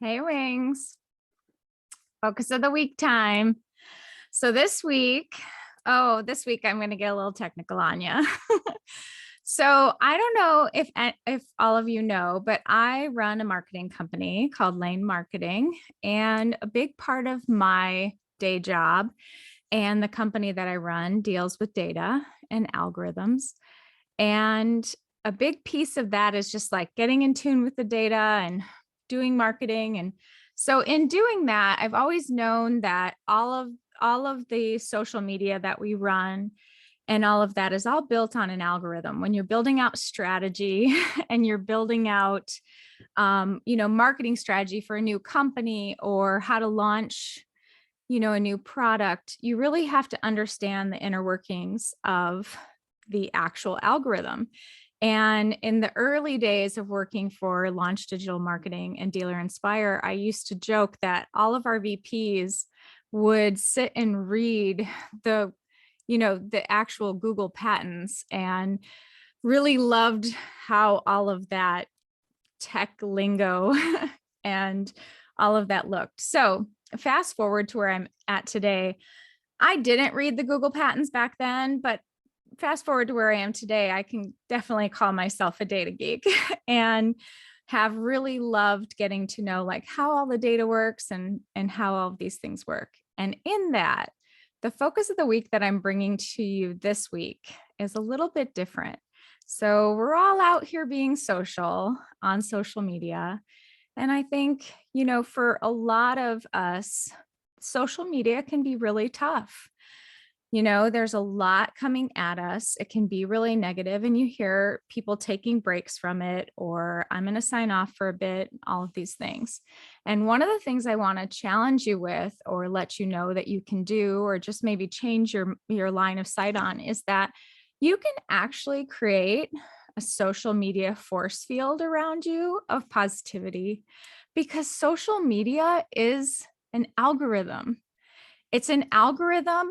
Hey, Wings. Focus of the week time. So this week I'm going to get a little technical on you. So I don't know if all of you know, but I run a marketing company called Lane Marketing, and a big part of my day job and the company that I run deals with data and algorithms. And a big piece of that is just like getting in tune with the data and doing marketing. And so in doing that, I've always known that all of the social media that we run and all of that is all built on an algorithm. When you're building out strategy and you're building out marketing strategy for a new company or how to launch a new product, you really have to understand the inner workings of the actual algorithm. And in the early days of working for Launch Digital Marketing and Dealer Inspire, I used to joke that all of our VPs would sit and read the actual Google patents, and really loved how all of that tech lingo and all of that looked. So fast forward to where I'm at today. I didn't read the Google patents back then, but fast forward to where I am today, I can definitely call myself a data geek and have really loved getting to know like how all the data works and how all of these things work. And in that, the focus of the week that I'm bringing to you this week is a little bit different. So we're all out here being social on social media. And I think, for a lot of us, social media can be really tough. There's a lot coming at us. It can be really negative, and you hear people taking breaks from it, or I'm going to sign off for a bit, all of these things. And one of the things I want to challenge you with, or let you know that you can do, or just maybe change your line of sight on, is that you can actually create a social media force field around you of positivity, because social media is an algorithm. It's an algorithm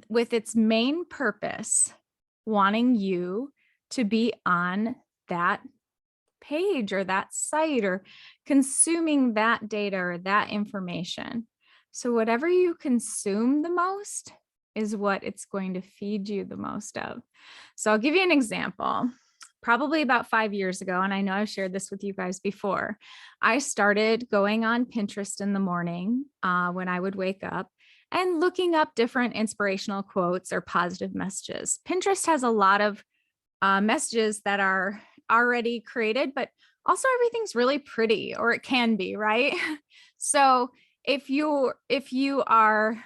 with its main purpose wanting you to be on that page or that site or consuming that data or that information. So whatever you consume the most is what it's going to feed you the most of. So I'll give you an example. Probably about 5 years ago, and I know I've shared this with you guys before, I started going on Pinterest in the morning when I would wake up and looking up different inspirational quotes or positive messages. Pinterest has a lot of messages that are already created, but also everything's really pretty, or it can be, right? So if you are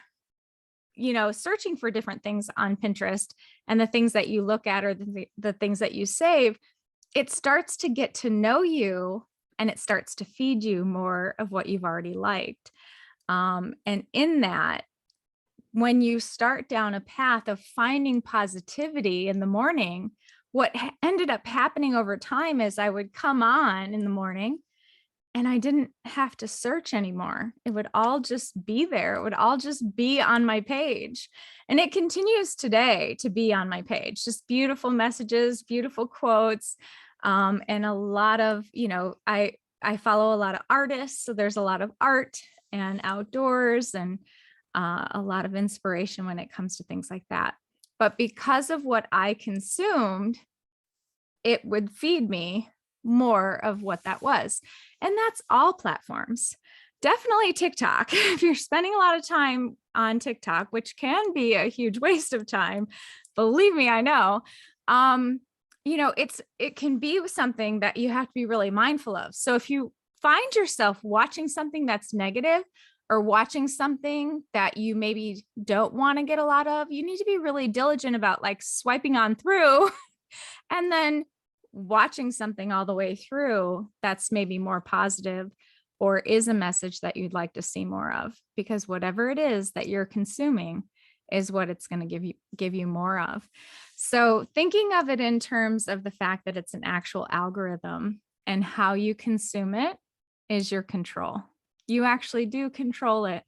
searching for different things on Pinterest, and the things that you look at or the things that you save, it starts to get to know you, and it starts to feed you more of what you've already liked. And in that, when you start down a path of finding positivity in the morning, what ended up happening over time is I would come on in the morning and I didn't have to search anymore. It would all just be there. It would all just be on my page. And it continues today to be on my page, just beautiful messages, beautiful quotes, and a lot of, I follow a lot of artists. So there's a lot of art and outdoors and a lot of inspiration when it comes to things like that. But because of what I consumed, it would feed me more of what that was. And that's all platforms. Definitely TikTok. If you're spending a lot of time on TikTok, which can be a huge waste of time, believe me, I know. It can be something that you have to be really mindful of. So if you find yourself watching something that's negative, or watching something that you maybe don't want to get a lot of, you need to be really diligent about like swiping on through and then watching something all the way through that's maybe more positive or is a message that you'd like to see more of, because whatever it is that you're consuming is what it's going to give you more of. So thinking of it in terms of the fact that it's an actual algorithm, and how you consume it is your control. You actually do control it.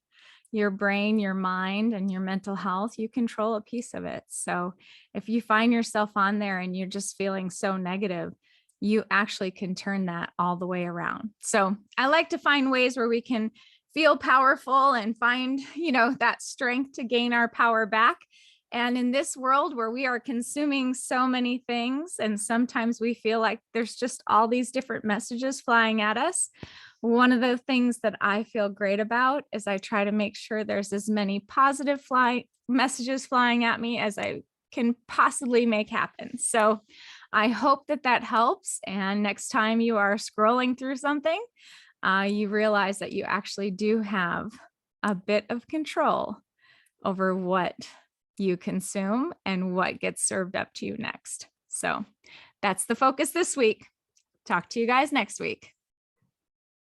Your brain, your mind, and your mental health, you control a piece of it. So if you find yourself on there and you're just feeling so negative, you actually can turn that all the way around. So I like to find ways where we can feel powerful and find, that strength to gain our power back. And in this world where we are consuming so many things, and sometimes we feel like there's just all these different messages flying at us, one of the things that I feel great about is I try to make sure there's as many positive messages flying at me as I can possibly make happen. So I hope that that helps. And next time you are scrolling through something, you realize that you actually do have a bit of control over what you consume and what gets served up to you next. So that's the focus this week. Talk to you guys next week.